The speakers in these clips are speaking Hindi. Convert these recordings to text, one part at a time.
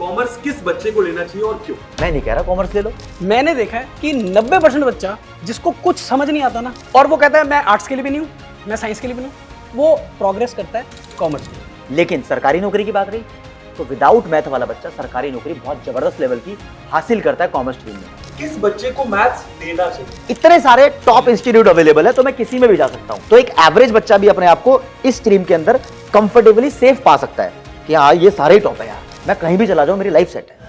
कॉमर्स किस बच्चे को लेना चाहिए और क्यों? मैं नहीं कह रहा कॉमर्स ले लो। मैंने देखा है कि 90% बच्चा जिसको कुछ समझ नहीं आता ना, और वो कहता है मैं आर्ट्स के लिए भी नहीं हूँ, मैं साइंस के लिए भी नहीं हूँ, वो प्रोग्रेस करता है कॉमर्स में। लेकिन सरकारी नौकरी की बात रही तो विदाउट मैथ वाला बच्चा सरकारी नौकरी बहुत जबरदस्त लेवल की हासिल करता है कॉमर्स स्ट्रीम में। किस बच्चे को मैथ्स देना चाहिए? इतने सारे टॉप इंस्टीट्यूट अवेलेबल है तो मैं किसी में भी जा सकता हूं। तो एक एवरेज बच्चा भी अपने आप को इस स्ट्रीम के अंदर कंफर्टेबली सेफ पा सकता है कि हाँ ये सारे टॉप है यार, मैं कहीं भी चला जाऊं मेरी लाइफ सेट है।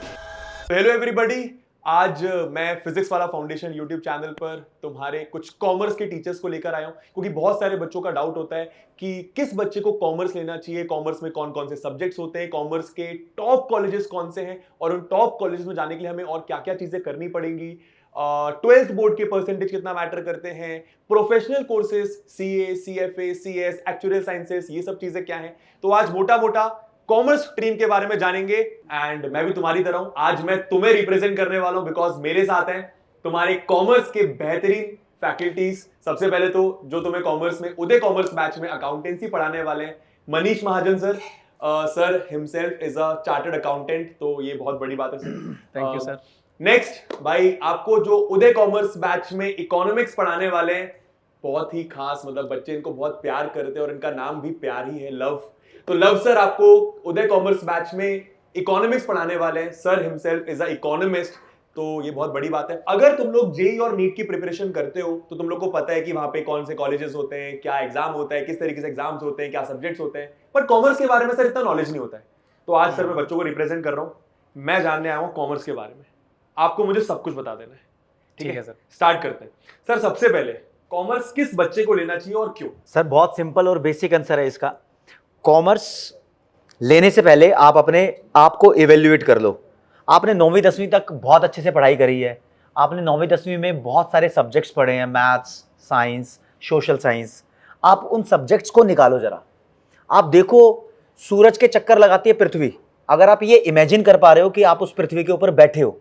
हेलो एवरीबॉडी, आज मैं फिजिक्स वाला फाउंडेशन यूट्यूब चैनल पर तुम्हारे कुछ कॉमर्स के टीचर्स को लेकर आया हूं, क्योंकि बहुत सारे बच्चों का डाउट होता है कि किस बच्चे को कॉमर्स लेना चाहिए, कॉमर्स में कौन कौन से सब्जेक्ट्स होते हैं, कॉमर्स के टॉप कॉलेजेस कौन से हैं और उन टॉप कॉलेजेस में जाने के लिए हमें और क्या क्या चीजें करनी पड़ेंगी, 12th बोर्ड के परसेंटेज कितना मैटर करते हैं, professional courses CA, CFA, CS, actual sciences, ये सब चीजें क्या हैं। तो आज मोटा मोटा कॉमर्स स्ट्रीम के बारे में जानेंगे। एंड मैं भी तुम्हारी तरह हूं, आज मैं तुम्हें रिप्रेजेंट करने वाला हूं बिकॉज मेरे साथ हैं तुम्हारे कॉमर्स के बेहतरीन फैकल्टीज। सबसे पहले तो जो तुम्हें कॉमर्स में उदय कॉमर्स बैच में अकाउंटेंसी पढ़ाने वाले हैं, Manish Mahajan sir. Sir himself is a chartered accountant, तो ये बहुत बड़ी बात है sir. Thank you sir. Next भाई, आपको जो उदय कॉमर्स बैच में इकोनॉमिक्स पढ़ाने वाले हैं, बहुत ही खास, मतलब बच्चे इनको बहुत प्यार करते हैं और इनका नाम भी प्यार ही है, लव। तो लव सर आपको उदय कॉमर्स बैच में इकोनॉमिक्स पढ़ाने वाले हैं। Sir himself is a economist, तो ये बहुत बड़ी बात है। अगर तुम लोग जेईई और नीट की प्रिपरेशन करते हो तो तुम लोग को पता है कि वहां पे कौन से कॉलेजेस होते हैं, क्या एग्जाम होता है, किस तरीके से एग्जाम्स होते हैं, क्या सब्जेक्ट्स होते हैं, पर कॉमर्स के बारे में सर इतना नॉलेज नहीं होता है। तो आज सर मैं बच्चों को रिप्रेजेंट कर रहा हूँ, मैं जानने आया हूँ कॉमर्स के बारे में, आपको मुझे सब कुछ बता देना है। ठीक है सर, स्टार्ट करते हैं। सर सबसे पहले कॉमर्स किस बच्चे को लेना चाहिए और क्यों? सर बहुत सिंपल और बेसिक आंसर है इसका। कॉमर्स लेने से पहले आप अपने आप को इवेल्युएट कर लो। आपने 9वीं 10वीं तक बहुत अच्छे से पढ़ाई करी है, आपने 9वीं 10वीं में बहुत सारे सब्जेक्ट्स पढ़े हैं, मैथ्स, साइंस, सोशल साइंस। आप उन सब्जेक्ट्स को निकालो जरा। आप देखो सूरज के चक्कर लगाती है पृथ्वी, अगर आप ये इमेजिन कर पा रहे हो कि आप उस पृथ्वी के ऊपर बैठे हो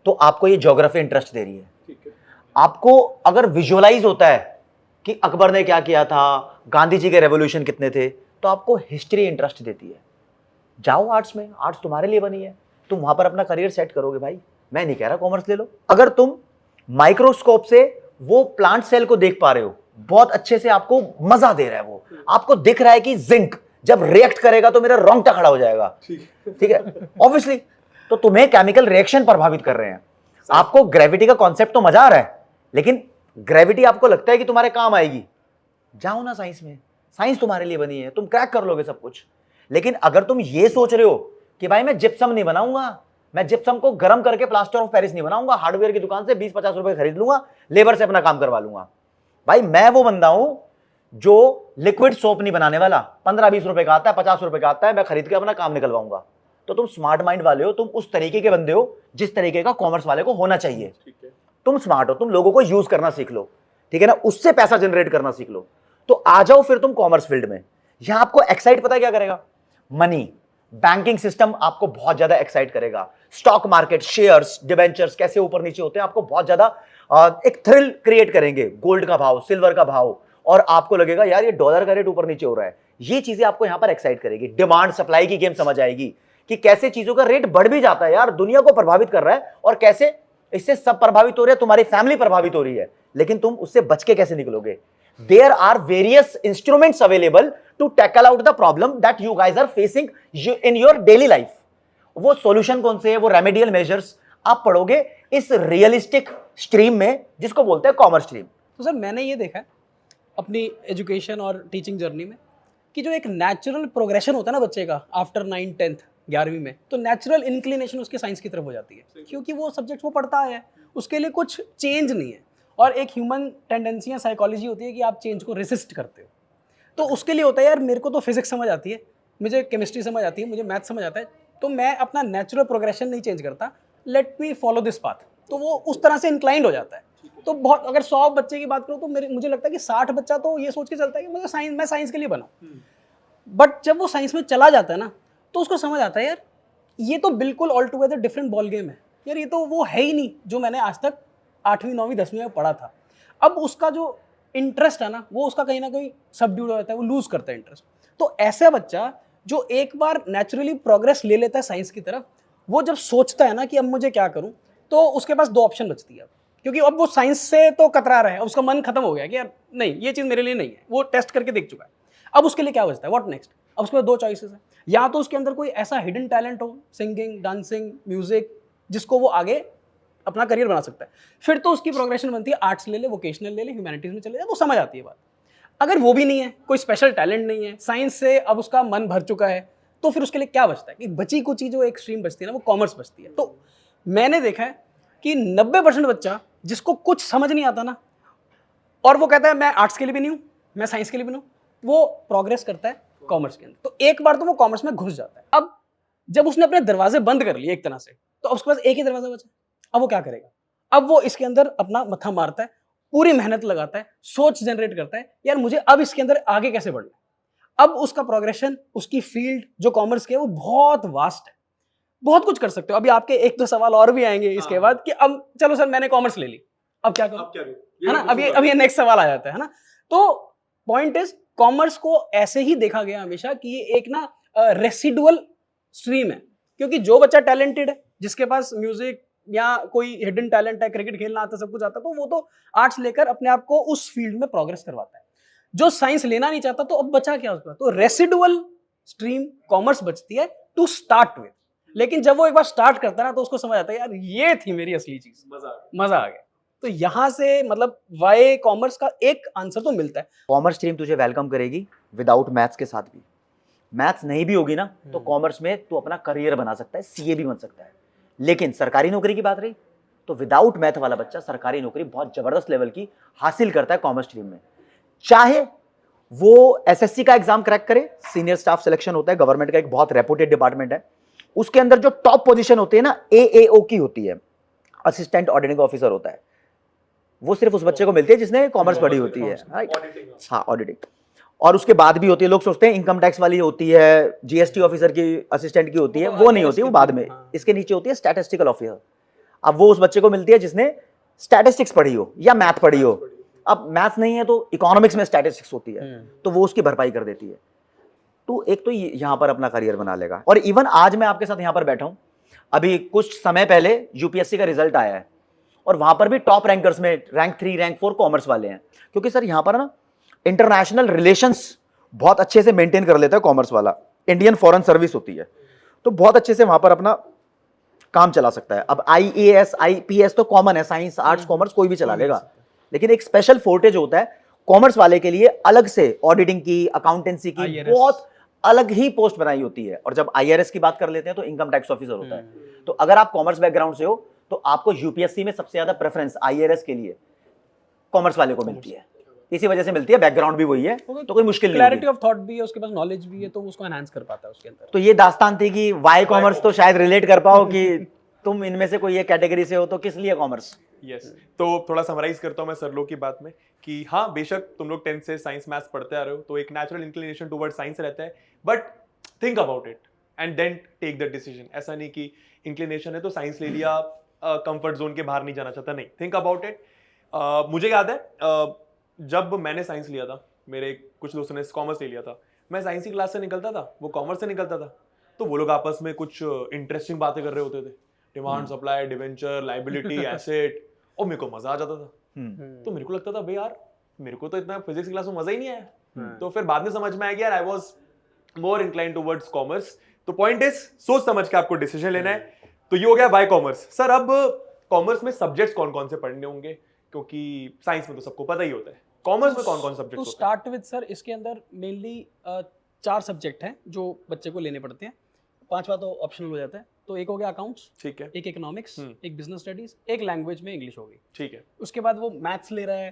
तो आपको ये ज्योग्राफी इंटरेस्ट दे रही है। ठीक है। आपको अगर विजुअलाइज होता है कि अकबर ने क्या किया था, गांधी जी के रेवोल्यूशन कितने थे, तो आपको हिस्ट्री इंटरेस्ट देती है। जाओ आर्ट्स में, आर्ट्स तुम्हारे लिए बनी है, तुम वहां पर अपना करियर सेट करोगे भाई। मैं नहीं कह रहा कॉमर्स ले लो। अगर तुम माइक्रोस्कोप से वो प्लांट सेल को देख पा रहे हो, बहुत अच्छे से आपको मजा दे रहा है, वो आपको दिख रहा है कि जिंक जब रिएक्ट करेगा तो मेरा रोंगटा खड़ा हो जाएगा, ठीक है, ऑब्वियसली, तो तुम्हें केमिकल रिएक्शन प्रभावित कर रहे हैं। आपको ग्रेविटी का कॉन्सेप्ट तो मजा आ रहा है, लेकिन ग्रेविटी आपको लगता है कि तुम्हारे काम आएगी, जाओ ना साइंस में, साइंस तुम्हारे लिए बनी है, तुम क्रैक कर लोगे सब कुछ। लेकिन अगर तुम ये सोच रहे हो कि भाई मैं जिप्सम नहीं बनाऊंगा, मैं जिप्सम को गर्म करके प्लास्टर ऑफ पेरिस नहीं बनाऊंगा, हार्डवेयर की दुकान से 20-50 रुपए खरीद लूंगा, लेबर से अपना काम करवा लूंगा, भाई मैं वो बंदा हूं जो लिक्विड सोप नहीं बनाने वाला, 15-20 रुपए का आता है, 50 रुपए का आता है, मैं खरीद के अपना काम निकलवाऊंगा। तो तुम स्मार्ट माइंड वाले हो, तुम उस तरीके के बंदे हो जिस तरीके का कॉमर्स वाले को होना चाहिए। तुम स्मार्ट हो, तुम लोगों को यूज करना सीख लो, ठीक है ना, उससे पैसा जनरेट करना सीख लो। तो आ जाओ फिर तुम कॉमर्स फील्ड में। यहां आपको एक्साइट पता है क्या करेगा? मनी, बैंकिंग सिस्टम आपको बहुत ज्यादा एक्साइट करेगा। स्टॉक मार्केट, शेयर्स, डिबेंचर्स कैसे ऊपर नीचे होते हैं आपको बहुत ज्यादा एक थ्रिल क्रिएट करेंगे। गोल्ड का भाव, सिल्वर का भाव, और आपको लगेगा यार ये डॉलर का रेट ऊपर नीचे हो रहा है। ये चीजें आपको यहां पर एक्साइट करेगी। डिमांड सप्लाई की गेम समझ आएगी कि कैसे चीजों का रेट बढ़ भी जाता है यार, दुनिया को प्रभावित कर रहा है, और कैसे इससे सब प्रभावित हो रहे हैं, तुम्हारी फैमिली प्रभावित हो रही है, लेकिन तुम उससे बच के कैसे निकलोगे। There are various instruments available to tackle out the problem that you guys are facing in your daily life. वो सॉल्यूशन कौन से है, वो रेमेडियल मेजर्स आप पढ़ोगे इस रियलिस्टिक स्ट्रीम में जिसको बोलते हैं कॉमर्स स्ट्रीम। तो सर मैंने ये देखा है अपनी एजुकेशन और टीचिंग जर्नी में कि जो एक नेचुरल प्रोग्रेशन होता है ना बच्चे का आफ्टर 9th 10th 11वीं में, तो नेचुरल इंक्लिनेशन उसके साइंस की तरफ हो जाती है, क्योंकि वो सब्जेक्ट वो पढ़ता है, उसके लिए कुछ चेंज नहीं है। और एक ह्यूमन टेंडेंसी या साइकोलॉजी होती है कि आप चेंज को रेसिस्ट करते हो, तो उसके लिए होता है यार मेरे को तो फिजिक्स समझ आती है, मुझे केमिस्ट्री समझ आती है, मुझे मैथ समझ आता है, तो मैं अपना नेचुरल प्रोग्रेशन नहीं चेंज करता, let me follow this path. तो वो उस तरह से इंक्लाइंड हो जाता है। तो बहुत, अगर 100 बच्चे की बात करूँ तो मुझे लगता है कि 60 बच्चा तो ये सोच के चलता है कि मैं साइंस के लिए बना। बट जब वो साइंस में चला जाता है ना, तो उसको समझ आता है यार ये तो बिल्कुल all together different ball game है यार, ये तो वो है ही नहीं जो मैंने आज तक 8वीं 9वीं 10वीं में पढ़ा था। अब उसका जो इंटरेस्ट है ना, वो उसका कहीं ना कहीं सबड्यूड हो जाता है, वो लूज करता है इंटरेस्ट। तो ऐसा बच्चा जो एक बार नेचुरली प्रोग्रेस ले लेता है साइंस की तरफ, वो जब सोचता है ना कि अब मुझे क्या करूं, तो उसके पास दो ऑप्शन बचती है, क्योंकि अब वो साइंस से तो कतरा रहा है, उसका मन खत्म हो गया कि यार नहीं, ये चीज़ मेरे लिए नहीं है, वो टेस्ट करके देख चुका है। अब उसके लिए क्या बचता है, व्हाट नेक्स्ट? अब उसके पास दो चॉइसेस है, या तो उसके अंदर कोई ऐसा हिडन टैलेंट हो, सिंगिंग, डांसिंग, म्यूजिक, जिसको वो आगे अपना करियर बना सकता है, फिर तो उसकी प्रोग्रेशन बनती है आर्ट्स ले ले, वोकेशनल ले ले, ह्यूमैनिटीज में चले जाए, वो समझ आती है बात। अगर वो भी नहीं है, कोई स्पेशल टैलेंट नहीं है, साइंस से अब उसका मन भर चुका है, तो फिर उसके लिए क्या बचता है? कि बची कुछ जो एक स्ट्रीम बचती है ना, वो कॉमर्स बचती है। तो मैंने देखा है कि 90% बच्चा जिसको कुछ समझ नहीं आता ना, और वो कहता है मैं आर्ट्स के लिए भी नहीं हूँ, मैं साइंस के लिए भी नहीं हूँ, वो प्रोग्रेस करता है कॉमर्स के अंदर। तो एक बार तो वो कॉमर्स में घुस जाता है। अब जब उसने अपने दरवाजे बंद कर लिए एक तरह से, तो अब उसके पास एक ही दरवाजा बचा। अब वो क्या करेगा? अब वो इसके अंदर अपना मत्था मारता है, पूरी मेहनत लगाता है, सोच जनरेट करता है, यार मुझे अब इसके अंदर आगे कैसे बढ़ना है। अब उसका प्रोग्रेशन, उसकी फील्ड जो कॉमर्स की है, वो बहुत वास्ट है, बहुत कुछ कर सकते हो। अभी आपके एक दो सवाल और भी आएंगे इसके बाद कि अब चलो सर मैंने कॉमर्स ले ली, अब क्या करूं, है ना? अब ये नेक्स्ट सवाल आ जाता है ना? तो पॉइंट इज, कॉमर्स को ऐसे ही देखा गया हमेशा कि ये एक ना रेसिडुअल स्ट्रीम है, क्योंकि जो बच्चा टैलेंटेड है, जिसके पास म्यूजिक या कोई हिडन टैलेंट है, क्रिकेट खेलना आता, सब कुछ आता, तो वो तो आर्ट्स लेकर अपने आप को उस फील्ड में प्रोग्रेस करवाता है। जो साइंस लेना नहीं चाहता, तो अब बचा क्या उसका? तो रेसिडुअल स्ट्रीम कॉमर्स बचती है टू स्टार्ट विद। लेकिन जब वो एक बार स्टार्ट करता है ना, तो उसको समझ आता है यार ये थी मेरी असली चीज, मजा आ गया। तो यहां से मतलब वाई कॉमर्स का एक आंसर तो मिलता है। कॉमर्स स्ट्रीम तुझे वेलकम करेगी विदाउट मैथ्स के साथ भी। मैथ्स नहीं भी होगी ना, तो कॉमर्स में तू अपना करियर बना सकता है, सीए भी बन सकता है। लेकिन सरकारी नौकरी की बात रही, तो विदाउट मैथ वाला बच्चा सरकारी नौकरी बहुत जबरदस्त लेवल की हासिल करता है कॉमर्स स्ट्रीम में। चाहे वो एसएससी का एग्जाम क्रैक करे, सीनियर स्टाफ सिलेक्शन होता है, गवर्नमेंट का एक बहुत रेपुटेड डिपार्टमेंट है, उसके अंदर जो टॉप पोजीशन होती है ना, एएओ की होती है, असिस्टेंट ऑडिटिंग ऑफिसर होता है, वो सिर्फ उस बच्चे को मिलती है जिसने कॉमर्स पढ़ी होती है, हाँ ऑडिटिंग। और उसके बाद भी होती है, लोग सोचते हैं इनकम टैक्स वाली होती है, जीएसटी ऑफिसर की असिस्टेंट की होती है, वो नहीं होती, वो बाद में। इसके नीचे होती है स्टैटिस्टिकल ऑफिसर। अब वो उस बच्चे को मिलती है जिसने स्टैटिस्टिक्स पढ़ी हो या मैथ पढ़ी हो। अब मैथ नहीं है तो इकोनॉमिक्स में स्टैटिस्टिक्स होती है, तो वो उसकी भरपाई कर देती है। तो एक तो यहाँ पर अपना करियर बना लेगा। और इवन आज मैं आपके साथ यहाँ पर बैठा हूँ, अभी कुछ समय पहले यूपीएससी का रिजल्ट आया है, और वहां पर भी टॉप रैंकर्स में रैंक 3 रैंक 4 कॉमर्स वाले हैं, क्योंकि सर यहाँ पर ना इंटरनेशनल रिलेशंस बहुत अच्छे से मेंटेन कर लेता है कॉमर्स वाला। इंडियन फॉरेन सर्विस होती है, तो बहुत अच्छे से वहां पर अपना काम चला सकता है। अब आईएएस आईपीएस तो कॉमन है, साइंस आर्ट्स कॉमर्स कोई भी चला लेगा, लेकिन एक स्पेशल फोर्टेज होता है कॉमर्स वाले के लिए, अलग से ऑडिटिंग की, अकाउंटेंसी की बहुत अलग ही पोस्ट बनाई होती है। और जब आईआरएस की बात कर लेते हैं तो इनकम टैक्स ऑफिसर होता है। तो अगर आप कॉमर्स बैकग्राउंड से हो तो आपको यूपीएससी में सबसे ज्यादा प्रेफरेंस आईआरएस के लिए कॉमर्स वाले को मिलती है, इसी वजह से मिलती है, बैकग्राउंड भी वही है, तो कोई मुश्किल नहीं है। क्लैरिटी ऑफ थॉट भी है, उसके पास नॉलेज भी है, तो उसको एनहांस कर पाता है उसके अंदर। तो ये दास्तान थी कि वाई कॉमर्स, तो शायद रिलेट कर पाओ कि तुम इनमें से कोई एक कैटेगरी से हो, तो किस लिए कॉमर्स। यस तो थोड़ा समराइज करता हूँ मैं सर लोग की बात में कि हाँ बेशक तुम लोग 10th से साइंस मैथ्स पढ़ते आ रहे हो, तो एक नेचुरल इंक्लिनेशन टुवर्ड साइंस रहता है, but think about it and then take the decision. ऐसा नहीं कि इंक्लिनेशन है तो साइंस ले लिया, कंफर्ट जोन के बाहर नहीं जाना चाहता, नहीं, थिंक अबाउट इट। मुझे याद है जब मैंने साइंस लिया था, मेरे कुछ दोस्तों ने कॉमर्स ले लिया था, मैं साइंस की क्लास से निकलता था, वो कॉमर्स से निकलता था, तो वो लोग आपस में कुछ इंटरेस्टिंग बातें कर रहे होते थे, demand supply, debenture, liability, asset, और मेरे को मजा आ जाता था। तो मेरे को लगता था भाई यार मेरे को तो इतना फिजिक्स की क्लास में मजा ही नहीं आया। तो फिर बाद में समझ में आया कि यार I was more inclined towards commerce. तो पॉइंट इज सोच समझ के आपको डिसीजन लेना है। तो ये हो गया बाय कॉमर्स। सर अब कॉमर्स में सब्जेक्ट्स कौन कौन से पढ़ने होंगे, क्योंकि साइंस में तो सबको पता ही होता है, कॉमर्स में कौन कौन subject to start with sir, इसके अंदर मेनली 4 सब्जेक्ट हैं जो बच्चे को लेने पड़ते हैं, 5वां तो ऑप्शनल हो जाता है। तो एक हो गया अकाउंट्स, ठीक है, एक इकोनॉमिक्स, एक बिजनेस स्टडीज, एक लैंग्वेज में इंग्लिश होगी, ठीक है। उसके बाद वो मैथ्स ले रहा है,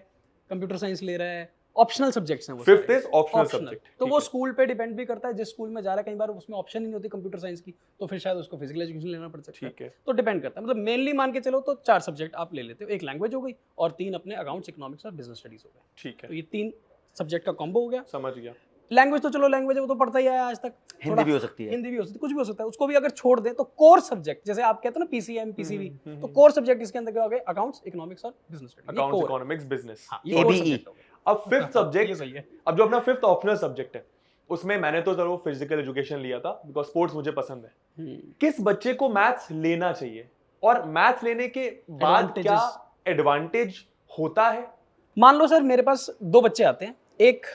कंप्यूटर साइंस ले रहा है, ऑप्शनल सब्जेक्ट्स हैं वो। Fifth is optional subject. तो वो स्कूल पे डिपेंड भी करता है, जिस स्कूल में जा रहा है, कई बार उसमें ऑप्शन ही नहीं होती कंप्यूटर साइंस की, तो फिर शायद उसको फिजिकल एजुकेशन लेना पड़ सकता है। ठीक है, तो डिपेंड करता है, मतलब मेनली मान के चलो तो 4 सब्जेक्ट आप ले लेते हो, एक लैंग्वेज हो गई और 3 अपने अकाउंट्स, इकोनॉमिक्स और बिजनेस स्टडीज हो गए। ठीक है, तो ये 3 सब्जेक्ट का कॉम्बो हो गया। समझ गया। लैंग्वेज तो चलो लैंग्वेज है, वो तो पढ़ता ही आया आज तक, हिंदी भी हो सकती है, हिंदी भी हो सकती है, कुछ भी हो सकता है। उसको भी अगर छोड़ दें तो कोर सब्जेक्ट, जैसे आप कहते हो ना पीसीएम, पीसीबी, तो कोर सब्जेक्ट इसके अंदर क्या हो गए? अकाउंट्स, इकोनॉमिक्स और business studies. Accounts, economics, business. ये core ABE। subject हो गए। अब फिफ्थ सब्जेक्ट, ये सही है। अब जो अपना फिफ्थ ऑप्शनल सब्जेक्ट है, उसमें मैंने तो जरूर फिजिकल एजुकेशन लिया था बिकॉज स्पोर्ट्स मुझे पसंद है। किस बच्चे को मैथ्स लेना चाहिए और मैथ्स लेने के बाद क्या एडवांटेज होता है? मान लो सर मेरे पास दो बच्चे आते हैं, एक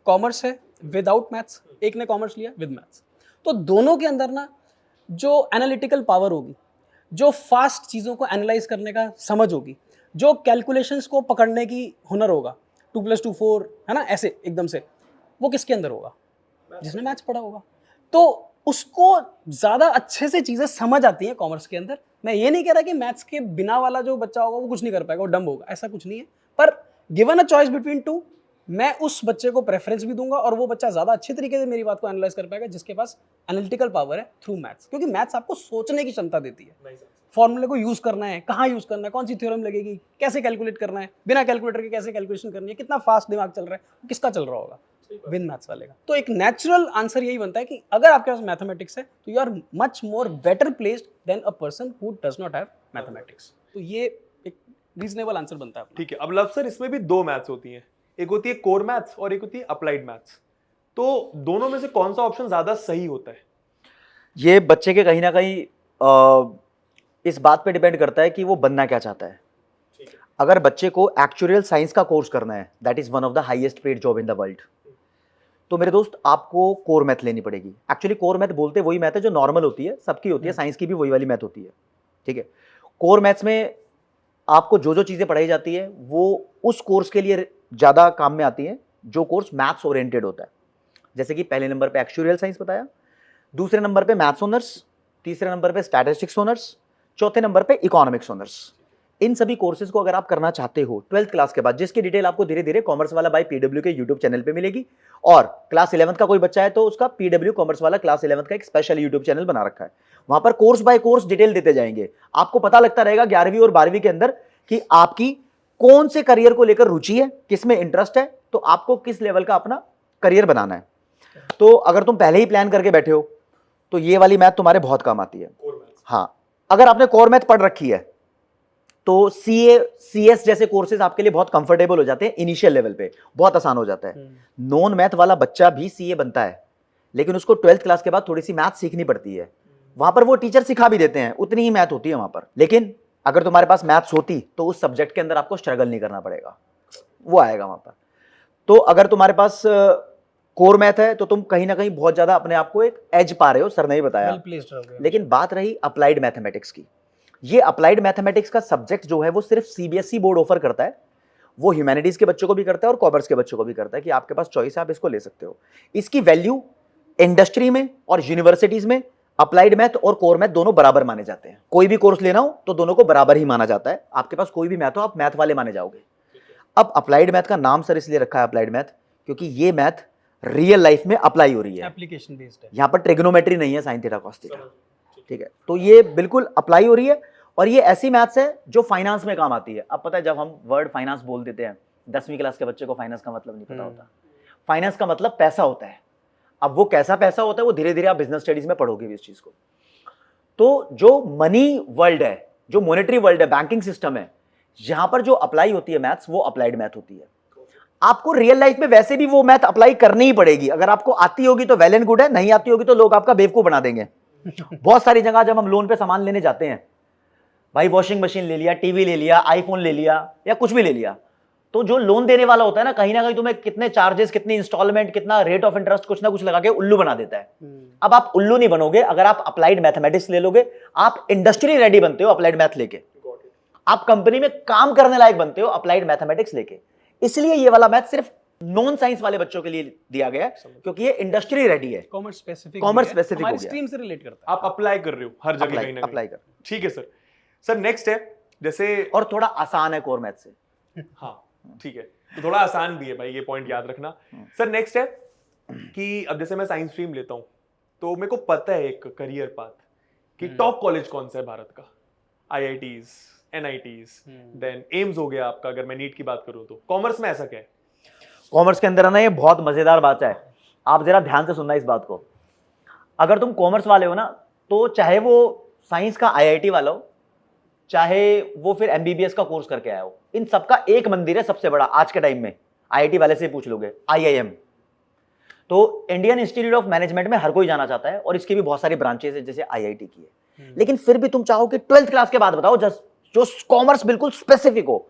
कॉमर्स है विदाउट मैथ्स, एक ने कॉमर्स लिया विद मैथ्स। तो दोनों के अंदर ना जो एनालिटिकल पावर होगी, जो फास्ट चीज़ों को एनालाइज करने का समझ होगी, जो कैलकुलेशंस को पकड़ने की हुनर होगा, 2+2 4 है ना, ऐसे एकदम से, वो किसके अंदर होगा? जिसने मैथ्स पढ़ा होगा। तो उसको ज़्यादा अच्छे से चीज़ें समझ आती हैं कॉमर्स के अंदर। मैं ये नहीं कह रहा कि मैथ्स के बिना वाला जो बच्चा होगा वो कुछ नहीं कर पाएगा, वो डम्ब होगा, ऐसा कुछ नहीं है। पर given a choice between two, मैं उस बच्चे को प्रेफरेंस भी दूंगा और वो बच्चा ज़्यादा अच्छे तरीके से मेरी बात को एनालाइज कर पाएगा जिसके पास एनालिटिकल पावर है थ्रू मैथ्स। क्योंकि मैथ्स आपको सोचने की क्षमता देती है, फॉर्मूले को यूज़ करना है, कहाँ यूज़ करना है, कौन सी थ्योरम लगेगी, कैसे कैलकुलेट करना है, बिना कैलकुलेटर के कैसे कैलकुलेशन करनी है, कितना फास्ट दिमाग चल रहा है, किसका चल रहा होगा, विद मैथ्स वाले का। तो एक नेचुरल आंसर यही बनता है कि अगर आपके पास मैथमेटिक्स है तो you are much more better placed than a person who does not have mathematics. तो ये एक रीजनेबल आंसर बनता है। ठीक है, अब लव सर इसमें भी दो मैथ्स होती हैं, एक होती है कोर मैथ्स और एक होती है अप्लाइड मैथ्स। तो दोनों में से कौन सा ऑप्शन ज्यादा सही होता है? ये बच्चे के कहीं ना कहीं इस बात पे डिपेंड करता है कि वो बनना क्या चाहता है। अगर बच्चे को एक्चुअल साइंस का कोर्स करना है, that is one of the highest paid job in the world, तो मेरे दोस्त आपको कोर मैथ लेनी पड़ेगी। एक्चुअली कोर मैथ बोलते वही मैथ है जो नॉर्मल होती है, सबकी होती है, साइंस की भी वही वाली मैथ होती है। ठीक है, कोर मैथ्स में आपको जो जो चीज़ें पढ़ाई जाती है वो उस कोर्स के लिए ज़्यादा काम में आती हैं जो कोर्स मैथ्स ओरिएंटेड होता है। जैसे कि पहले नंबर पे एक्चुअल साइंस बताया, दूसरे नंबर पे मैथ्स ऑनर्स, तीसरे नंबर पे स्टैटिस्टिक्स ऑनर्स, चौथे नंबर पे इकोनॉमिक्स ऑनर्स। इन सभी कोर्सेज को अगर आप करना चाहते हो 12th क्लास के बाद, जिसकी डिटेल आपको धीरे धीरे कॉमर्स वाला बाय पीडब्ल्यू के यूट्यूब चैनल पे मिलेगी, और क्लास 11th का कोई बच्चा है तो उसका पीडब्ल्यू कॉमर्स वाला क्लास 11th का एक स्पेशल यूट्यूब चैनल बना रखा है। वहां पर कोर्स बाय कोर्स डिटेल देते जाएंगे, आपको पता लगता रहेगा 11वीं और 12वीं के अंदर कि आपकी कौन से करियर को लेकर रुचि है, किसमें इंटरेस्ट है, तो आपको किस लेवल का अपना करियर बनाना है। तो अगर तुम पहले ही प्लान करके बैठे हो तो ये वाली मैथ तुम्हारे बहुत काम आती है। हाँ, अगर आपने कोर मैथ पढ़ रखी है तो सीए सीएस जैसे कोर्सेज आपके लिए बहुत कंफर्टेबल हो जाते हैं, इनिशियल लेवल पे बहुत आसान हो जाता है। नॉन मैथ वाला बच्चा भी सीए बनता है, लेकिन उसको 12th क्लास के बाद थोड़ी सी मैथ सीखनी पड़ती है। वहां पर वो टीचर सिखा भी देते हैं, उतनी ही मैथ होती है वहां पर, लेकिन अगर तुम्हारे पास मैथ्स होती तो उस सब्जेक्ट के अंदर आपको स्ट्रगल नहीं करना पड़ेगा, वो आएगा वहां पर। तो अगर तुम्हारे पास कोर मैथ है तो तुम कहीं ना कहीं बहुत ज्यादा अपने आप को एक एज पा रहे हो, सर ने ही बताया। लेकिन बात रही अप्लाइड मैथमेटिक्स की, ये अप्लाइड मैथमेटिक्स का सब्जेक्ट जो है वो सिर्फ सीबीएसई बोर्ड ऑफर करता है। वो ह्यूमैनिटीज के बच्चों को भी करता है और कॉमर्स के बच्चों को भी करता है कि आपके पास चॉइस है, आप इसको ले सकते हो। इसकी वैल्यू इंडस्ट्री में और यूनिवर्सिटीज में अप्लाइड मैथ और कोर मैथ दोनों बराबर माने जाते हैं। कोई भी कोर्स लेना हो तो दोनों को बराबर ही माना जाता है। आपके पास कोई भी मैथ हो, आप मैथ वाले माने जाओगे। अब अप्लाइड मैथ का नाम सर इसलिए रखा है अप्लाइड मैथ क्योंकि ये मैथ रियल लाइफ में अप्लाई हो रही है, एप्लीकेशन बेस्ड है। यहाँ पर ट्रिग्नोमेट्री नहीं है, साइन थीटा कॉस थीटा। ठीक है, तो ये बिल्कुल अप्लाई हो रही है और ये ऐसी मैथ्स है जो फाइनेंस में काम आती है। अब पता है जब हम वर्ड फाइनेंस बोल देते हैं, 10वीं क्लास के बच्चे को फाइनेंस का मतलब नहीं पता होता। फाइनेंस का मतलब पैसा होता है। अब वो कैसा पैसा होता है वो धीरे धीरे आप बिजनेस स्टडीज में पढ़ोगे भी इस चीज को। तो जो मनी वर्ल्ड है, जो मॉनेटरी वर्ल्ड है, बैंकिंग सिस्टम है, यहां पर जो अप्लाई होती है मैथ्स वो अप्लाइड मैथ होती है। आपको रियल लाइफ में वैसे भी वो मैथ अप्लाई करनी ही पड़ेगी। अगर आपको आती होगी तो वेल एंड गुड है, नहीं आती होगी तो लोग आपका बेवकूफ बना देंगे। बहुत सारी जगह जब हम लोन पे सामान लेने जाते हैं, भाई वॉशिंग मशीन ले लिया, टीवी ले लिया, आईफोन ले लिया या कुछ भी ले लिया, तो जो लोन देने वाला होता है ना कहीं तुम्हें कितने चार्जेस, कितनी इंस्टॉलमेंट, कितना रेट ऑफ इंटरेस्ट कुछ ना कुछ लगा के उल्लू बना देता है। अब आप उल्लू नहीं बनोगे अगर आप अप्लाइड मैथमेटिक्स ले लोगे। आप इंडस्ट्री रेडी बनते हो अप्लाइड मैथ लेके, आप कंपनी में काम करने लायक बनते हो अप्लाइड मैथमेटिक्स लेके। इसलिए ये वाला मैथ सिर्फ नॉन साइंस वाले बच्चों के लिए दिया गया है क्योंकि ये इंडस्ट्री रेडी है, कॉमर्स स्पेसिफिक हो गया, स्ट्रीम से रिलेट करता आप अप्लाई कर रहे हो हर जगह कहीं ना कहीं। अप्लाई कर। ठीक है सर। सर नेक्स्ट है जैसे, और थोड़ा आसान है कोर मैथ से। हाँ ठीक है, तो थोड़ा आसान भी है भाई, ये पॉइंट याद रखना। सर नेक्स्ट है कि अब जैसे मैं साइंस स्ट्रीम लेता हूँ तो मेरे को पता है एक करियर पाथ कि टॉप कॉलेज कौन सा है भारत का, IITs, NITs, देन एम्स हो गया आपका, अगर मैं नीट की बात करूँ तो। कॉमर्स में ऐसा क्या है? कॉमर्स के अंदर ना ये बहुत मजेदार बात है, आप जरा ध्यान से सुनना इस बात को। अगर तुम कॉमर्स वाले हो ना तो चाहे वो साइंस का IIT वाला हो, चाहे वो फिर MBBS का कोर्स करके आया हो, इन सबका एक मंदिर है सबसे बड़ा आज के टाइम में, IIT वाले से पूछ लोगे, IIM। तो इंडियन इंस्टीट्यूट ऑफ मैनेजमेंट में हर कोई जाना चाहता है और इसकी भी बहुत सारी ब्रांचेस है, जैसे आईआईटी की है। लेकिन फिर भी तुम चाहो कि 12th क्लास के बाद बताओ जो कॉमर्स बिल्कुल स्पेसिफिक हो,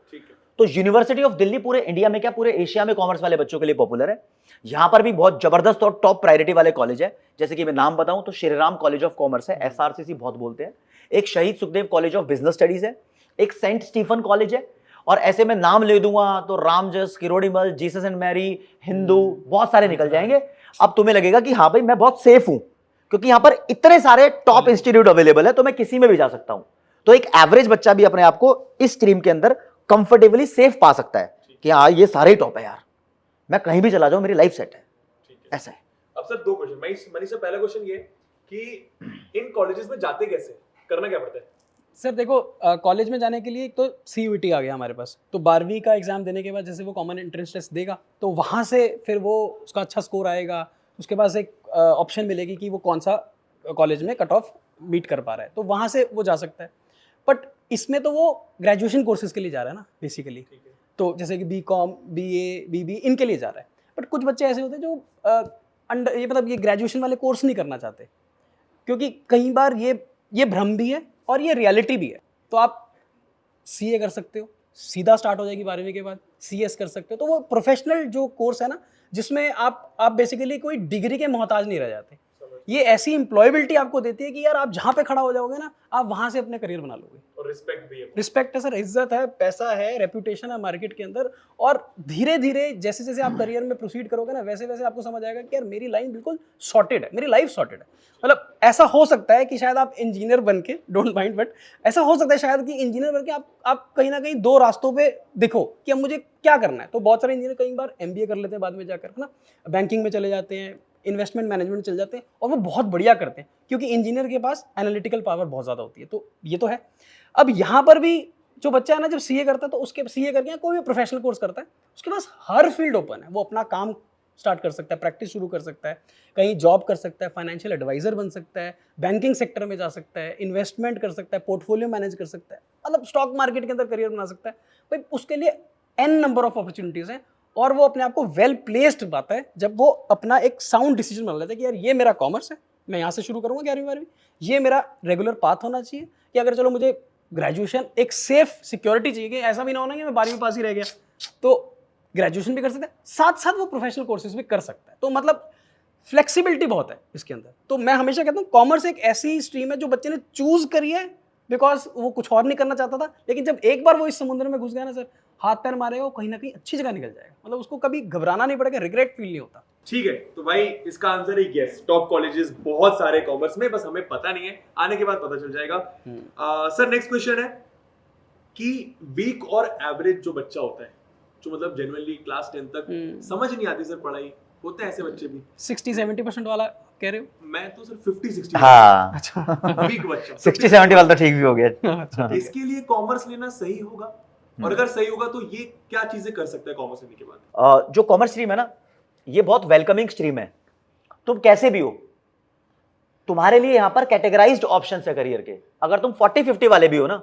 तो यूनिवर्सिटी ऑफ दिल्ली पूरे इंडिया में क्या पूरे एशिया में कॉमर्स वाले बच्चों के लिए पॉपुलर है। यहां पर भी बहुत जबरदस्त और टॉप प्रायोरिटी वाले कॉलेज है, जैसे कि मैं नाम बताऊं तो Shri Ram college of commerce है, एसआरसीसी बहुत बोलते हैं, एक शहीद Sukhdev college of business studies है, एक सेंट स्टीफन कॉलेज है, और ऐसे में नाम ले दूंगा तो Ramjas, Kirorimal, Jesus and Mary, Hindu, बहुत सारे निकल जाएंगे। अब तुम्हें लगेगा कि हाँ भाई मैं बहुत सेफ हूं क्योंकि यहां पर इतने सारे टॉप इंस्टीट्यूट अवेलेबल है, तो मैं किसी में भी जा सकता हूं। तो एक एवरेज बच्चा भी अपने आप को इस स्ट्रीम के अंदर कंफर्टेबली सेफ पा सकता है कि हाँ ये सारे ही टॉप है यार, मैं कहीं भी चला जाऊं मेरी लाइफ सेट है, ऐसा है। अब सर 2 क्वेश्चन, मनीष से पहला क्वेश्चन ये कि इन कॉलेजेस में जाते कैसे, करना क्या पड़ता है? सर देखो, कॉलेज में जाने के लिए एक तो CUET आ गया हमारे पास, तो 12वीं का एग्जाम देने के बाद जैसे वो कॉमन एंट्रेंस टेस्ट देगा, तो वहाँ से फिर वो उसका अच्छा स्कोर आएगा, उसके पास एक ऑप्शन मिलेगी कि वो कौन सा कॉलेज में कट ऑफ मीट कर पा रहा है, तो वहाँ से वो जा सकता है। बट इसमें तो वो ग्रेजुएशन कोर्सेज के लिए जा रहा है ना बेसिकली, तो जैसे कि BCom, BA, BB इनके लिए जा रहा है। बट कुछ बच्चे ऐसे होते हैं जो अंडर ये मतलब ये ग्रेजुएशन वाले कोर्स नहीं करना चाहते, क्योंकि कई बार ये भ्रम भी है और ये रियलिटी भी है। तो आप CA कर सकते हो, सीधा स्टार्ट हो जाएगी 12वीं के बाद, CS कर सकते हो, तो वो प्रोफेशनल जो कोर्स है ना, जिसमें आप बेसिकली कोई डिग्री के मोहताज नहीं रह जाते। ये ऐसी एम्प्लॉयबिलिटी आपको देती है कि यार आप जहाँ पे खड़ा हो जाओगे ना, आप वहाँ से अपने करियर बना लोगे। और रिस्पेक्ट भी है। रिस्पेक्ट है सर, इज्जत है, पैसा है, रेपुटेशन है मार्केट के अंदर, और धीरे धीरे जैसे जैसे आप करियर में प्रोसीड करोगे ना, वैसे वैसे आपको समझ आएगा कि यार मेरी लाइन बिल्कुल सॉर्टेड है, मेरी लाइफ सॉर्टेड है। मतलब ऐसा हो सकता है कि शायद आप इंजीनियर बन के, डोंट माइंड, बट ऐसा हो सकता है शायद कि इंजीनियर बन के आप कहीं ना कहीं 2 रास्तों पे दिखो कि अब मुझे क्या करना है। तो बहुत सारे इंजीनियर कई बार MBA कर लेते हैं बाद में जाकर, है ना, बैंकिंग में चले जाते हैं, इन्वेस्टमेंट मैनेजमेंट चल जाते हैं, और वो बहुत बढ़िया करते हैं क्योंकि इंजीनियर के पास एनालिटिकल पावर बहुत ज़्यादा होती है। तो ये तो है। अब यहाँ पर भी जो बच्चा है ना, जब CA करता है तो उसके CA करके कोई भी प्रोफेशनल कोर्स करता है, उसके पास हर फील्ड ओपन है। वो अपना काम स्टार्ट कर सकता है, प्रैक्टिस शुरू कर सकता है, कहीं जॉब कर सकता है, फाइनेंशियल एडवाइजर बन सकता है, बैंकिंग सेक्टर में जा सकता है, इन्वेस्टमेंट कर सकता है, पोर्टफोलियो मैनेज कर सकता है, मतलब स्टॉक मार्केट के अंदर करियर बना सकता है। भाई उसके लिए n नंबर ऑफ अपॉर्चुनिटीज़ हैं, और वो अपने आप को वेल प्लेस्ड पाता है जब वो अपना एक साउंड डिसीजन बना लेता है कि यार ये मेरा कॉमर्स है, मैं यहाँ से शुरू करूँगा 11वीं 12वीं, ये मेरा रेगुलर पाथ होना चाहिए, कि अगर चलो मुझे ग्रेजुएशन एक सेफ सिक्योरिटी चाहिए कि ऐसा भी ना होना कि मैं 12वीं पास ही रह गया, तो ग्रेजुएशन भी कर सकता है, साथ साथ वो प्रोफेशनल कोर्सेज भी कर सकता है। तो मतलब फ्लेक्सिबिलिटी बहुत है इसके अंदर। तो मैं हमेशा कहता हूँ कॉमर्स एक ऐसी स्ट्रीम है जो बच्चे ने चूज करी है बिकॉज वो कुछ और नहीं करना चाहता था, लेकिन जब एक बार वो इस समुद्र में घुस गया ना सर, हाथ पैर मारेगा, वो कहीं ना कहीं अच्छी जगह निकल जाएगा। मतलब उसको कभी घबराना नहीं पड़ेगा, रिग्रेट फील नहीं होता। ठीक है, तो भाई इसका आंसर है यस, टॉप कॉलेजेस बहुत सारे कॉमर्स में, बस हमें पता नहीं है, आने के बाद पता चल जाएगा। सर नेक्स्ट क्वेश्चन है कि वीक और एवरेज जो बच्चा होता है, जो मतलब जेन्युइनली क्लास 10 तक समझ नहीं आती सर पढ़ाई, होते हैं ऐसे बच्चे भी? 60-70% वाला कह रहे हो? मैं तो सर 50-60। हाँ अच्छा वीक बच्चा 60-70 वाला तो ठीक भी हो गया। इसके लिए कॉमर्स लेना सही होगा, और अगर सही होगा तो ये क्या चीजें कर सकता है कॉमर्स लेने के बाद? जो कॉमर्स स्ट्रीम है ना, ये बहुत वेलकमिंग स्ट्रीम है। तुम कैसे भी हो, तुम्हारे लिए यहाँ पर कैटेगराइज्ड ऑप्शन है करियर के। अगर तुम 40-50 वाले भी हो ना,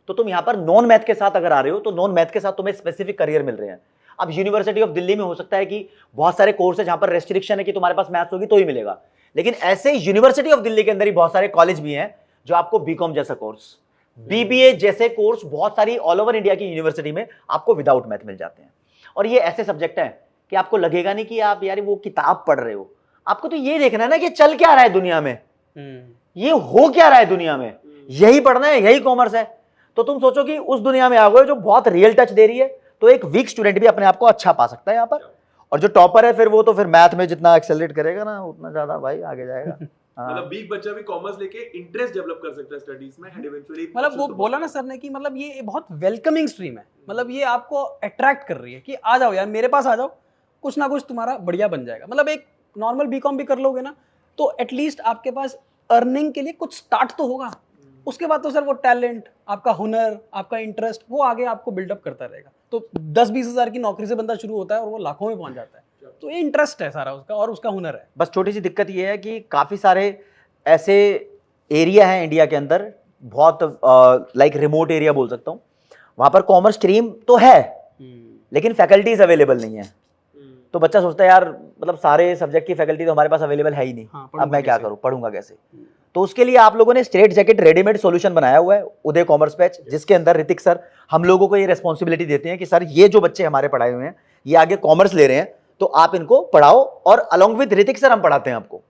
तो तुम यहाँ पर नॉन मैथ के साथ अगर आ रहे हो, तो नॉन मैथ के साथ तुम्हें स्पेसिफिक करियर मिल रहे हैं। अब यूनिवर्सिटी ऑफ दिल्ली में हो सकता है कि बहुत सारे कोर्स है जहां पर रेस्ट्रिक्शन है कि तुम्हारे पास मैथ्स होगी तो ही मिलेगा, लेकिन ऐसे यूनिवर्सिटी ऑफ दिल्ली के अंदर ही बहुत सारे कॉलेज भी हैं जो आपको BCom जैसा कोर्स, BBA जैसे कोर्स बहुत सारी ऑल ओवर इंडिया की यूनिवर्सिटी में आपको विदाउट मैथ मिल जाते हैं। और ये ऐसे सब्जेक्ट हैं कि आपको लगेगा नहीं कि आप यार वो किताब पढ़ रहे हो, आपको तो ये देखना है ना कि चल क्या रहा है दुनिया में, ये हो क्या रहा है दुनिया में, यही पढ़ना है, यही कॉमर्स है। तो तुम सोचो कि उस दुनिया में आ गए जो बहुत रियल टच दे रही है, तो एक वीक स्टूडेंट भी अपने आप को अच्छा पा सकता है यहाँ पर। और जो टॉपर है फिर वो तो फिर मैथ में जितना एक्सेलरेट करेगा ना, उतना ज्यादा भाई आगे जाएगा। मतलब वीक बच्चा भी कॉमर्स लेके इंटरेस्ट डेवलप कर सकता है स्टडीज में, एंड इवेंचुअली मतलब वो बोला ना सर ने कि मतलब ये बहुत वेलकमिंग स्ट्रीम है, मतलब ये आपको अट्रैक्ट कर रही है कि आ जाओ यार मेरे पास आ जाओ, कुछ ना कुछ तुम्हारा बढ़िया बन जाएगा। मतलब एक नॉर्मल BCom भी कर लोगे ना, तो एटलीस्ट आपके पास अर्निंग के लिए कुछ स्टार्ट तो होगा। उसके बाद तो सर वो टैलेंट, आपका हुनर, आपका इंटरेस्ट, वो आगे आपको बिल्डअप करता रहेगा। तो 10-20 हज़ार की नौकरी से बंदा शुरू होता है और वो लाखों में पहुंच जाता है। तो ये इंटरेस्ट है सारा उसका, और उसका हुनर है। बस छोटी सी दिक्कत ये है कि काफ़ी सारे ऐसे एरिया हैं इंडिया के अंदर, बहुत लाइक रिमोट एरिया बोल सकता हूँ, वहाँ पर कॉमर्स स्ट्रीम तो है लेकिन फैकल्टीज अवेलेबल नहीं है। तो बच्चा सोचता है यार मतलब सारे सब्जेक्ट की फैकल्टी तो हमारे पास अवेलेबल है ही नहीं, हाँ, अब मैं क्या कैसे? करूँ, पढ़ूंगा कैसे। तो उसके लिए आप लोगों ने स्ट्रेट जैकेट रेडीमेड सॉल्यूशन बनाया हुआ है उदय कॉमर्स बैच, जिसके अंदर ऋतिक सर हम लोगों को ये रिस्पॉन्सिबिलिटी देते हैं कि सर ये जो बच्चे हमारे पढ़ाए हुए हैं ये आगे कॉमर्स ले रहे हैं तो आप इनको पढ़ाओ, और अलॉन्ग विद ऋतिक सर हम पढ़ाते हैं आपको,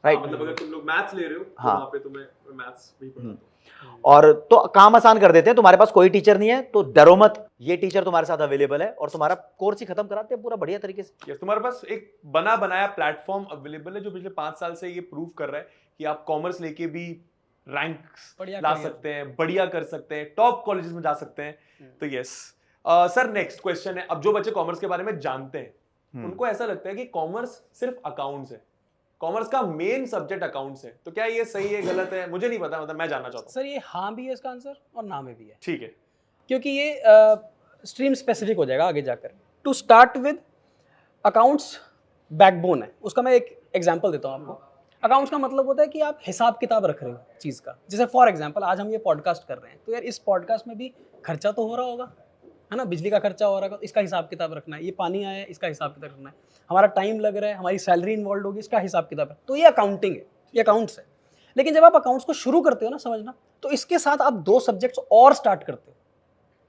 राइट। मतलब अगर तुम लोग मैथ्स ले रहे हो तो हाँ। वहाँ पे तुम्हें मैथ्स भी पढ़ाता हूँ। और तो काम आसान कर देते हैं, तुम्हारे पास कोई टीचर नहीं है तो डरो मत, ये टीचर तुम्हारे साथ अवेलेबल है और तुम्हारा कोर्स ही खत्म कराते हैं पूरा बढ़िया तरीके से। यस, तुम्हारे पास एक बना बनाया प्लेटफॉर्म अवेलेबल है जो पिछले 5 साल से ये प्रूव कर रहा है कि आप कॉमर्स लेके भी रैंक्स बढ़िया ला career। सकते हैं, बढ़िया कर सकते हैं, टॉप कॉलेजेस में जा सकते हैं। तो यस सर, नेक्स्ट क्वेश्चन है, अब जो बच्चे कॉमर्स के बारे में जानते हैं उनको ऐसा लगता है कि कॉमर्स सिर्फ अकाउंट्स है, कॉमर्स का मेन सब्जेक्ट अकाउंट्स है, तो क्या ये सही है गलत है, मुझे नहीं पता, मतलब मैं जानना चाहता हूँ। सर ये हाँ भी है इसका आंसर और ना में भी है, ठीक है, क्योंकि ये स्ट्रीम स्पेसिफिक हो जाएगा आगे जाकर। To start with, accounts backbone है उसका। मैं एक एग्जांपल देता हूँ आपको। अकाउंट्स का मतलब होता है कि आप हिसाब किताब रख रहे हो चीज़ का। जैसे फॉर एग्जांपल आज हम ये पॉडकास्ट कर रहे हैं, तो यार इस पॉडकास्ट में भी खर्चा तो हो रहा होगा, है ना, बिजली का खर्चा हो रहा होगा, इसका हिसाब किताब रखना है, ये पानी आया है इसका हिसाब किताब रखना है, हमारा टाइम लग रहा है, हमारी सैलरी इन्वॉल्व होगी, इसका हिसाब किताब है। तो ये अकाउंटिंग है, ये अकाउंट्स है। लेकिन जब आप अकाउंट्स को शुरू करते हो ना समझना, तो इसके साथ आप 2 सब्जेक्ट्स और स्टार्ट करते हो।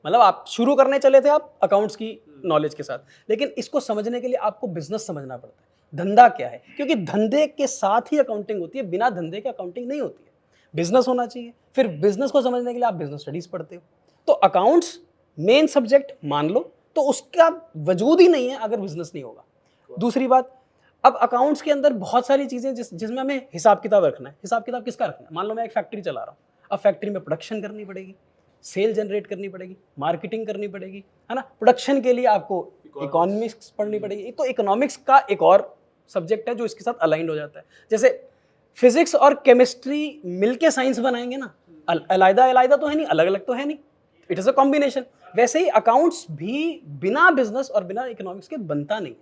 मतलब आप शुरू करने चले थे आप अकाउंट्स की नॉलेज के साथ, लेकिन इसको समझने के लिए आपको बिजनेस समझना पड़ता है, धंधा क्या है, क्योंकि धंधे के साथ ही अकाउंटिंग होती है, बिना धंधे के अकाउंटिंग नहीं होती है। बिजनेस होना चाहिए, फिर बिजनेस को समझने के लिए आप बिजनेस स्टडीज पढ़ते हो। तो अकाउंट्स मेन सब्जेक्ट मान लो, तो उसका वजूद ही नहीं है अगर बिजनेस नहीं होगा। दूसरी बात, अब अकाउंट्स के अंदर बहुत सारी चीजें जिसमें हमें हिसाब किताब रखना है। हिसाब किताब किसका रखना है? मान लो मैं एक फैक्ट्री चला रहा हूँ, अब फैक्ट्री में प्रोडक्शन करनी पड़ेगी, सेल जनरेट करनी पड़ेगी, मार्केटिंग करनी पड़ेगी, है ना। प्रोडक्शन के लिए आपको इकोनॉमिक्स पढ़नी पड़ेगी। तो इकोनॉमिक्स का एक और सब्जेक्ट है जो इसके साथ अलाइंड हो जाता है। जैसे फिजिक्स और केमिस्ट्री मिलके साइंस बनाएंगे ना, अलग अलग तो है नहीं, अलग अलग तो है नहीं, इट इज अ कॉम्बिनेशन। वैसे ही अकाउंट्स भी बिना बिजनेस और बिना इकोनॉमिक्स के बनता नहीं है।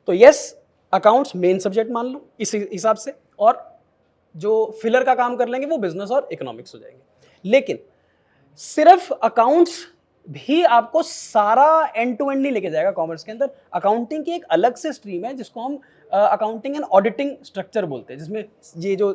तो यस, अकाउंट्स मेन सब्जेक्ट मान लो इस हिसाब से, और जो फिलर का काम कर लेंगे वो बिजनेस और इकोनॉमिक्स हो जाएंगे। लेकिन सिर्फ अकाउंट्स भी आपको सारा एंड टू एंड नहीं लेके जाएगा कॉमर्स के अंदर। अकाउंटिंग की एक अलग से स्ट्रीम है जिसको हम अकाउंटिंग एंड ऑडिटिंग स्ट्रक्चर बोलते हैं, जिसमें ये जो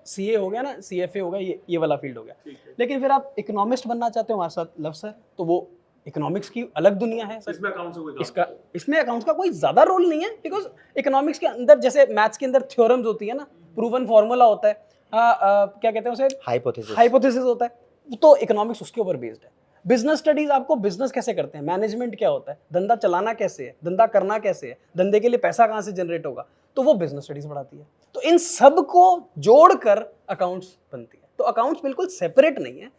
सीए हो गया ना, सीएफए हो गया, ये वाला फील्ड हो गया। लेकिन फिर आप इकोनॉमिस्ट बनना चाहते हो हमारे साथ लव सर, तो वो इकोनॉमिक्स की अलग दुनिया है सर। इसमें अकाउंट्स कोई इसमें अकाउंट्स का कोई ज्यादा रोल नहीं है, बिकॉज इकोनॉमिक्स के अंदर जैसे मैथ्स के अंदर थ्योरम्स होती है ना, प्रूवन फॉर्मूला होता है, क्या कहते हैं उसे, हाइपोथेसिस होता है, तो इकोनॉमिक्स उसके ऊपर बेस्ड है। बिजनेस स्टडीज आपको बिजनेस कैसे करते हैं, मैनेजमेंट क्या होता है, धंधा चलाना कैसे है, धंधा करना कैसे है, धंधे के लिए पैसा कहाँ से जनरेट होगा, तो वो बिजनेस स्टडीज पढ़ाती है। तो इन सब को जोड़कर अकाउंट्स बनती है। तो अकाउंट्स बिल्कुल सेपरेट नहीं है।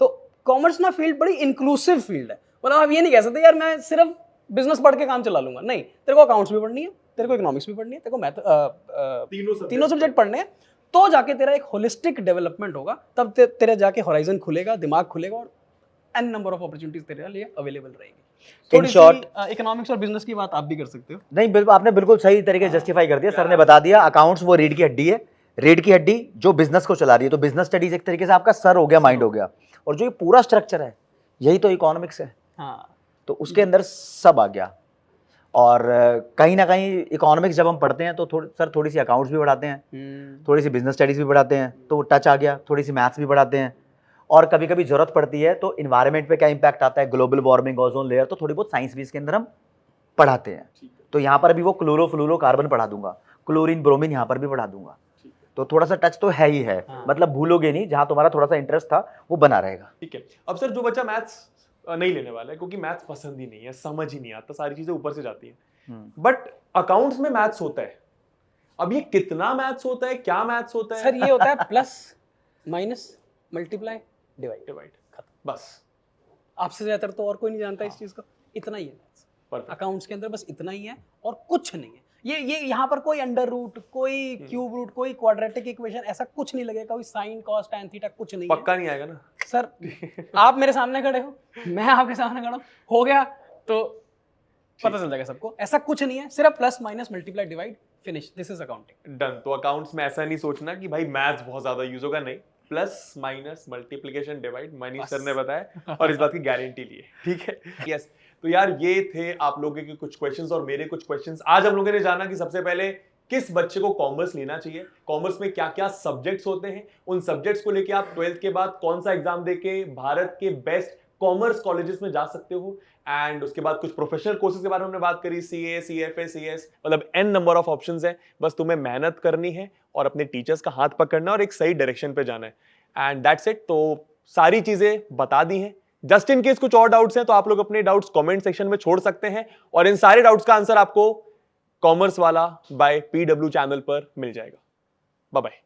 तो कॉमर्स ना फील्ड बड़ी इंक्लूसिव फील्ड है। मतलब आप ये नहीं कह सकते यार मैं सिर्फ बिजनेस पढ़ के काम चला लूंगा, नहीं, तेरे को अकाउंट्स भी पढ़नी है, तेरे को इकोनॉमिक्स भी पढ़नी है, तेरे को मैथ, तीनों सब्जेक्ट पढ़ने हैं, तो जाके तेरा एक होलिस्टिक डेवलपमेंट होगा, तब तेरे जाके हॉराइजन खुलेगा, दिमाग खुलेगा, और एन नंबर ऑफ अपॉर्चुनिटीज तेरे लिए अवेलेबल रहेगी। इन शॉर्ट इकोनॉमिक्स और बिजनेस की बात आप भी कर सकते हो। नहीं, बिल्कुल आपने बिल्कुल सही तरीके से जस्टिफाई कर दिया, सर ने बता दिया। अकाउंट्स वो रीढ़ की हड्डी है, रीढ़ की हड्डी जो बिजनेस को चला रही है। तो बिजनेस स्टडीज एक तरीके से आपका सर हो गया, माइंड हो गया, और जो ये पूरा स्ट्रक्चर है यही तो इकोनॉमिक्स है। हाँ, तो उसके अंदर सब आ गया। और कहीं ना कहीं इकोनॉमिक्स जब हम पढ़ते हैं तो सर थोड़ी सी अकाउंट्स भी पढ़ाते हैं, थोड़ी सी बिजनेस स्टडीज भी पढ़ाते हैं, तो वो टच आ गया, थोड़ी सी मैथ्स भी पढ़ाते हैं, और कभी कभी जरूरत पड़ती है तो इन्वायरमेंट पे क्या इंपैक्ट आता है, ग्लोबल वार्मिंग, ओजोन लेयर, तो थोड़ी बहुत साइंस भी इसके अंदर हम पढ़ाते हैं। तो यहाँ पर भी वो क्लोरोफ्लोरोकार्बन पढ़ा दूंगा, क्लोरीन ब्रोमीन यहाँ पर भी पढ़ा दूंगा। तो थोड़ा सा टच तो है ही है, मतलब भूलोगे नहीं, जहाँ तुम्हारा थोड़ा सा इंटरेस्ट था वो बना रहेगा। ठीक है। अब सर जो बच्चा मैथ्स नहीं लेने वाला है क्योंकि मैथ्स पसंद ही नहीं है, समझ ही नहीं आता, सारी चीजें ऊपर से जाती हैं, बट अकाउंट्स में मैथ्स होता है, अब ये कितना मैथ्स होता है, क्या मैथ्स होता है? सर ये होता है प्लस माइनस मल्टीप्लाई डिवाइड, खत्म, बस। आपसे ज्यादा तो और कोई नहीं जानता इस चीज को, इतना ही है अकाउंट्स के अंदर, बस इतना ही है और कुछ नहीं है। ये यहाँ पर कोई अंडर रूट, कोई क्यूब रूट, कोई क्वाड्रेटिक इक्वेशन, ऐसा कुछ नहीं लगेगा, कोई साइन कॉस टैन थीटा, कुछ नहीं पक्का नहीं आएगा ना सर। आप मेरे सामने खड़े हो, मैं आपके सामने खड़ा हूं, हो गया तो पता चल जाएगा सबको। ऐसा कुछ नहीं है, सिर्फ plus minus multiply divide, finish, this is accounting, done. तो अकाउंट्स में ऐसा नहीं सोचना कि भाई मैथ्स बहुत ज्यादा यूज होगा, नहीं, plus minus multiplication divide Manish sir ने बताया और इस बात की गारंटी ली है, ठीक है। यस, तो यार ये थे आप लोगों के कुछ क्वेश्चंस और मेरे कुछ क्वेश्चंस। आज हम लोगों ने जाना कि सबसे पहले किस बच्चे को कॉमर्स लेना चाहिए, कॉमर्स में क्या क्या सब्जेक्ट्स होते हैं, उन सब्जेक्ट्स को लेके आप 12th के बाद कौन सा एग्जाम देके भारत के बेस्ट कॉमर्स कॉलेजेस में जा सकते हो। एंड उसके बाद कुछ प्रोफेशनल कोर्सेज के बारे में हमने बात करी, सीए, सीएफए, सीएस, मतलब एन नंबर ऑफ ऑप्शंस है। बस तुम्हें मेहनत करनी है और अपने टीचर्स का हाथ पकड़ना और एक सही डायरेक्शन पे जाना है, एंड दैट्स इट। तो सारी चीजें बता दी हैं। जस्ट इन केस कुछ और डाउट्स हैं तो आप लोग अपने डाउट्स कमेंट सेक्शन में छोड़ सकते हैं और इन सारे डाउट्स का आंसर आपको कॉमर्स वाला बाय पीडब्ल्यू चैनल पर मिल जाएगा। Bye bye.